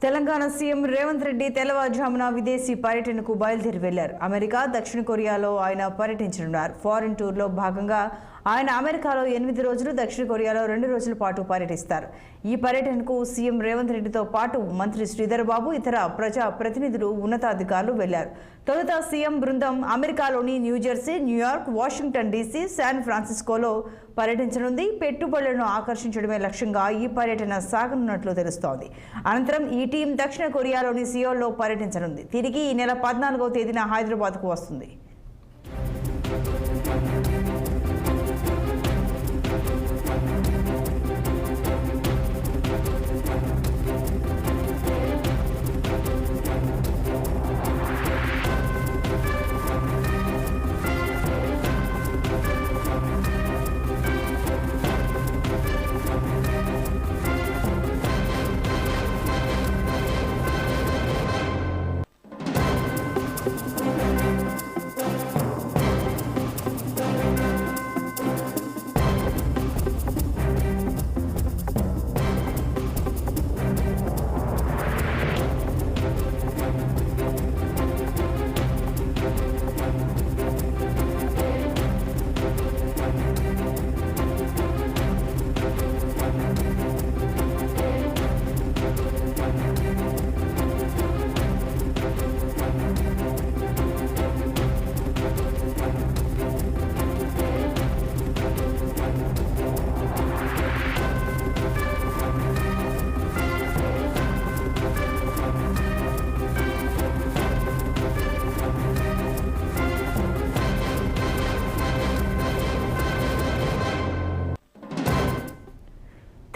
Telangana CM Revanth Reddy తెల్లవారుజామున విదేశీ పర్యటనకు బయలుదేరి వెళ్లారు. అమెరికా, దక్షిణ కొరియాలో ఆయన పర్యటించనున్నారు. ఫారిన్ టూర్లో భాగంగా ఆయన అమెరికాలో 8 రోజులు, దక్షిణ కొరియాలో 2 రోజుల పాటు పర్యటిస్తారు. ఈ పర్యటనకు సీఎం రేవంత్ రెడ్డితో పాటు మంత్రి శ్రీధర్ బాబు, ఇతర ప్రజా ప్రతినిధులు, ఉన్నతాధికారులు వెళ్లారు. తొలుత సీఎం బృందం అమెరికాలోని New Jersey, New York, Washington DC, San ఫ్రాన్సిస్కోలో పర్యటించనుంది. పెట్టుబడులను ఆకర్షించడమే లక్ష్యంగా ఈ పర్యటన సాగనున్నట్లు తెలుస్తోంది. అనంతరం ఈ టీం దక్షిణ కొరియాలోని సియోల్లో పర్యటించనుంది. తిరిగి ఈ నెల 14వ తేదీన హైదరాబాద్కు వస్తుంది.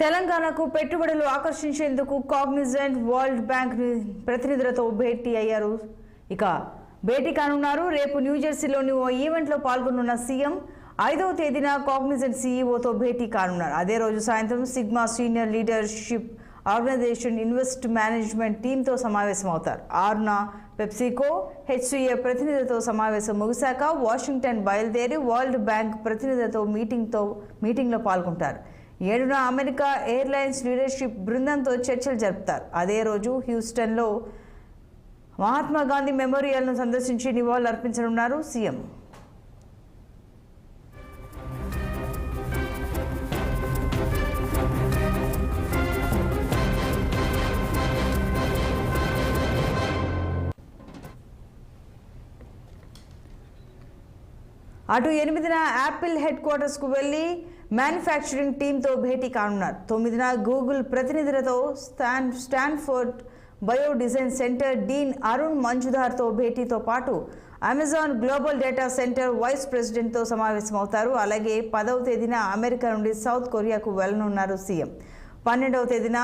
తెలంగాణకు పెట్టుబడులు ఆకర్షించేందుకు కాగ్నిజెంట్, వరల్డ్ బ్యాంక్ ప్రతినిధులతో భేటీ అయ్యారు. భేటీ కానున్నారు. రేపు న్యూజెర్సీలోని ఓ ఈవెంట్లో పాల్గొనున్న సీఎం 5వ తేదీన కాగ్నిజెంట్ సీఈఓతో భేటీ కానున్నారు. అదే రోజు సాయంత్రం Sigma senior leadership organization invest management టీంతో సమావేశమవుతారు. ఆరున పెప్సికో, హెచ్సిఏ ప్రతినిధులతో సమావేశం ముగిశాక వాషింగ్టన్ బయలుదేరి వరల్డ్ బ్యాంక్ ప్రతినిధులతో మీటింగ్లో పాల్గొంటారు. 7న అమెరికా ఎయిర్లైన్స్ లీడర్షిప్ బృందంతో చర్చలు జరుపుతారు. అదే రోజు హ్యూస్టన్లో మహాత్మా గాంధీ మెమోరియల్ను సందర్శించి నివాళులు అర్పించనున్నారు సీఎం. అటు 8న యాపిల్ హెడ్ క్వార్టర్స్కు వెళ్లి మ్యానుఫ్యాక్చరింగ్ టీంతో భేటీ కానున్నారు. 9న గూగుల్ ప్రతినిధులతో Stanford bio design centre dean Arun మంజుదార్తో భేటీతో పాటు Amazon global data centre vice ప్రెసిడెంట్తో సమావేశమవుతారు. అలాగే 10వ తేదీన అమెరికా నుండి సౌత్ కొరియాకు వెళ్లనున్నారు సీఎం. 12వ తేదీన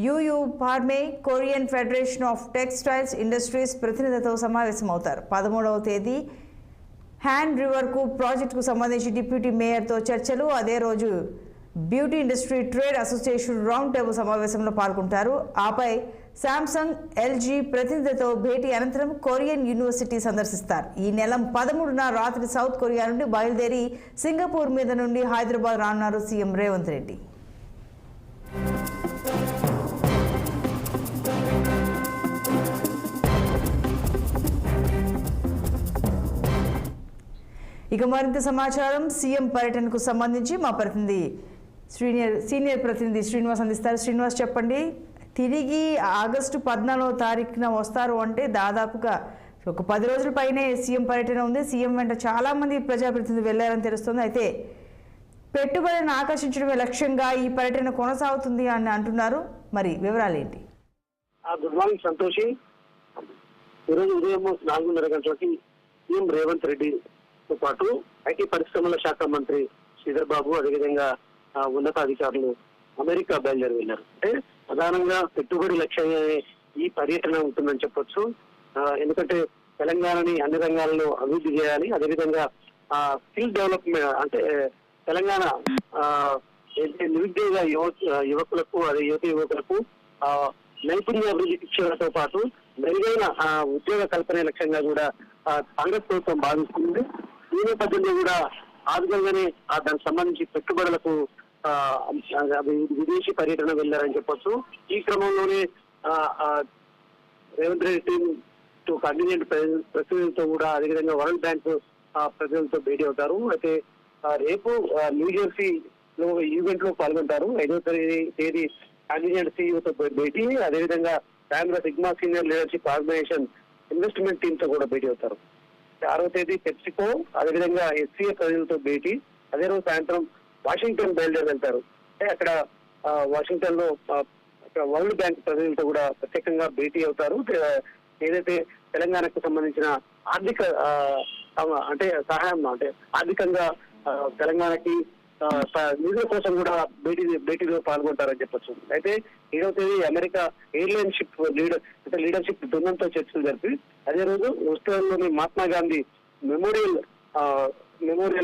యూయూ ఫార్మే, Korean Federation of Textiles Industries ప్రతినిధులతో సమావేశమవుతారు. 13వ తేదీ హ్యాండ్ రివర్కు ప్రాజెక్టుకు సంబంధించి డిప్యూటీ మేయర్తో చర్చలు. అదే రోజు beauty industry trade association round table సమావేశంలో పాల్గొంటారు. ఆపై శాంసంగ్, ఎల్జీ ప్రతినిధులతో భేటీ అనంతరం కొరియన్ యూనివర్సిటీ సందర్శిస్తారు. ఈ నెల 13న రాత్రి సౌత్ కొరియా నుండి బయలుదేరి సింగపూర్ మీద నుండి హైదరాబాద్ రానున్నారు సీఎం రేవంత్ రెడ్డి. మరింత సమాచారం సీఎం పర్యటనకు సంబంధించి మా ప్రతినిధి సీనియర్ ప్రతినిధి శ్రీనివాస్ అందిస్తారు. శ్రీనివాస్, చెప్పండి. తిరిగి ఆగస్టు 14వ తారీఖున వస్తారు అంటే దాదాపుగా ఒక 10 రోజుల పైనే సీఎం పర్యటన ఉంది. సీఎం వెంట చాలా మంది ప్రజాప్రతినిధులు వెళ్లారని తెలుస్తుంది. అయితే పెట్టుబడులను ఆకర్షించడమే లక్ష్యంగా ఈ పర్యటన కొనసాగుతుంది అని అంటున్నారు. మరి వివరాలు ఏంటి? Good morning Santoshi. ఈరోజు ఉదయం 4:30 గంటలకి సీఎం రేవంత్ రెడ్డితో పాటు ఐటీ పరిశ్రమల శాఖ మంత్రి శ్రీధర్ బాబు, అదేవిధంగా ఉన్నతాధికారులు అమెరికా బయలుదేరి వెళ్ళారు. అంటే ప్రధానంగా పెట్టుబడి లక్ష్యంగా ఈ పర్యటన ఉంటుందని చెప్పొచ్చు. ఎందుకంటే తెలంగాణని అన్ని రంగాల్లో అభివృద్ధి చేయాలి, అదేవిధంగా స్కిల్ డెవలప్మెంట్ అంటే తెలంగాణ నిరుద్యోగ యువకులకు, అదే యువకులకు నైపుణ్యాభివృద్ధి శిక్షణతో పాటు మెరుగైన ఉద్యోగ కల్పన లక్ష్యంగా కూడా కాంగ్రెస్ ప్రభుత్వం భావిస్తుంది. ఈ నేపథ్యంలో కూడా ఆ విధంగానే దానికి సంబంధించి పెట్టుబడులకు విదేశీ పర్యటన వెళ్లారని చెప్పొచ్చు. ఈ క్రమంలోనే Revanth Reddy team to continent ప్రతినిధులతో కూడా అదేవిధంగా వరల్డ్ బ్యాంక్ ప్రతినిధులతో భేటీ అవుతారు. అయితే రేపు న్యూజెర్సీలో ఈవెంట్ లో పాల్గొంటారు. 5వ తేదీ కాంటినెంట్ సీఈఓతో భేటీ, అదేవిధంగా bank Sigma senior leadership organization investment team తో కూడా భేటీ అవుతారు. 6వ తేదీ పెప్సికో అదేవిధంగా ఎస్సీఏ ప్రజలతో భేటీ, అదే రోజు సాయంత్రం వాషింగ్టన్ బయలుదేరి వెళ్తారు. అక్కడ వాషింగ్టన్ లో వరల్డ్ బ్యాంక్ ప్రతినిధులతో కూడా ప్రత్యేకంగా భేటీ అవుతారు. ఏదైతే తెలంగాణకు సంబంధించిన ఆర్థిక అంటే సహాయం అంటే ఆర్థికంగా తెలంగాణకి నిధుల కోసం కూడా భేటీలో పాల్గొంటారని చెప్పొచ్చు. అయితే 7వ తేదీ అమెరికా ఎయిర్లైన్షిప్ లీడర్షిప్ బృందంతో చర్చలు జరిపి అదే రోజు ఉస్మానియాలోని మహాత్మా గాంధీ మెమోరియల్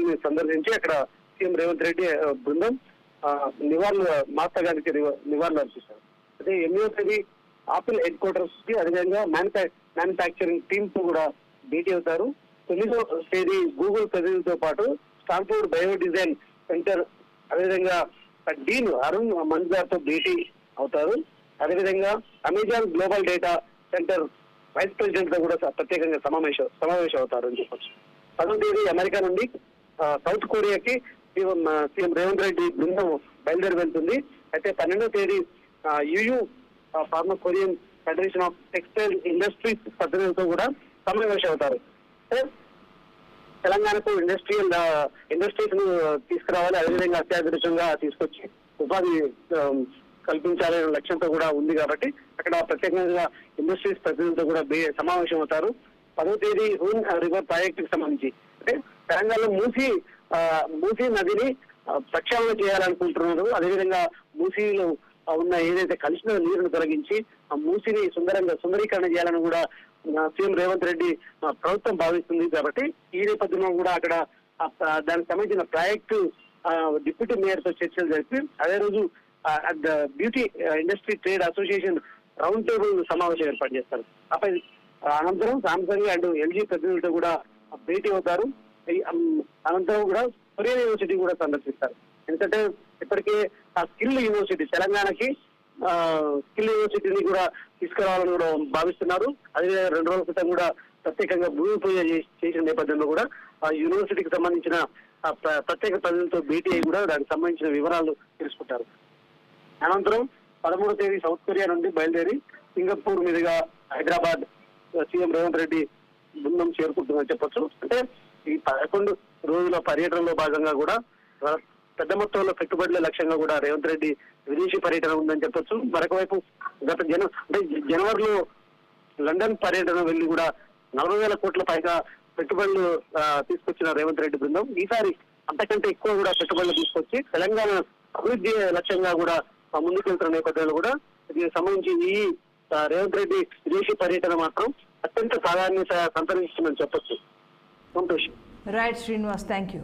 ని సందర్శించి అక్కడ సీఎం రేవంత్ రెడ్డి బృందం మహాత్మా గాంధీకి నివాళులు అర్పిస్తారు. అదే 8వ తేదీ ఆపిల్ హెడ్ క్వార్టర్స్ కి అదేవిధంగా మ్యానుఫ్యాక్చరింగ్ టీమ్ తో కూడా భేటీ అవుతారు. 9వ తేదీ గూగుల్ ప్రతినిధులతో పాటు స్టాన్ఫోర్డ్ బయో డిజైన్ సెంటర్ అదేవిధంగా డీన్ అరుణ్ మంజార్ తో భేటీ అవుతారు. అదేవిధంగా Amazon global data centre vice president తో కూడా ప్రత్యేకంగా సమావేశం అవుతారు అని చెప్పొచ్చు. 10వ తేదీ అమెరికా నుండి సౌత్ కొరియాకి సీఎం రేవంత్ రెడ్డి బృందం బయలుదేరి వెళ్తుంది. అయితే 12వ తేదీ EU pharma Korean Federation of textile industries ప్రతినిధులతో కూడా సమావేశం అవుతారు. తెలంగాణకు ఇండస్ట్రీస్ ను తీసుకురావాలి, అదేవిధంగా అత్యాధునికంగా తీసుకొచ్చి ఉపాధి కల్పించాలనే లక్ష్యంతో కూడా ఉంది కాబట్టి అక్కడ ప్రత్యేకంగా ఇండస్ట్రీస్ ప్రతినిధులతో కూడా సమావేశం అవుతారు. 10వ తేదీ హూన్ రివర్ ప్రాజెక్ట్ కి సంబంధించి అంటే తెలంగాణలో మూసీ నదిని ప్రక్షాళన చేయాలనుకుంటున్నారు. అదేవిధంగా మూసీలో ఉన్న ఏదైతే కలిసిన నీరును తొలగించి ఆ మూసిని సుందరీకరణ చేయాలని కూడా సీఎం రేవంత్ రెడ్డి ప్రభుత్వం భావిస్తుంది. కాబట్టి ఈ నేపథ్యంలో కూడా అక్కడ దానికి సంబంధించిన ప్రాజెక్టు డిప్యూటీ మేయర్ తో చర్చలు జరిపి అదే రోజు beauty industry trade association round table సమావేశం ఏర్పాటు చేస్తారు. అనంతరం సామ్సంగ్ అండ్ ఎల్జీ ప్రతినిధులతో కూడా భేటీ అవుతారు. అనంతరం కూడా కొరియన్ యూనివర్సిటీ కూడా సందర్శిస్తారు. ఎందుకంటే ఇప్పటికే ఆ స్కిల్ యూనివర్సిటీ తెలంగాణకి స్కిల్ యూనివర్సిటీని కూడా తీసుకురావాలని కూడా భావిస్తున్నారు. అదే 2 రోజుల క్రితం కూడా ప్రత్యేకంగా భూమి పూజ చేసిన నేపథ్యంలో కూడా ఆ యూనివర్సిటీకి సంబంధించిన ప్రత్యేక ప్రజలతో భేటీ అయి కూడా దానికి సంబంధించిన వివరాలు తెలుసుకుంటారు. అనంతరం 13వ తేదీ సౌత్ కొరియా నుండి బయలుదేరి సింగపూర్ మీదుగా హైదరాబాద్ సీఎం రేవంత్ రెడ్డి బృందం చేరుకుంటుందని చెప్పొచ్చు. అంటే ఈ 11 రోజుల పర్యటనలో భాగంగా కూడా పెద్ద మొత్తంలో పెట్టుబడుల లక్ష్యంగా కూడా రేవంత్ రెడ్డి విదేశీ పర్యటన ఉందని చెప్పొచ్చు. మరొక వైపు గత జనవరిలో లండన్ పర్యటన వెళ్లి కూడా 40,000 కోట్ల పైగా పెట్టుబడులు తీసుకొచ్చిన రేవంత్ రెడ్డి బృందం ఈసారి అంతకంటే ఎక్కువ కూడా పెట్టుబడులు తీసుకొచ్చి తెలంగాణ అభివృద్ధి లక్ష్యంగా కూడా ముందుకెళ్తున్న నేపథ్యంలో కూడా దీనికి సంబంధించి ఈ రేవంత్ రెడ్డి విదేశీ పర్యటన మాత్రం అత్యంత ప్రాధాన్యత సంతరించిందని చెప్పొచ్చు. Santosh. Right Srinivas, thank you.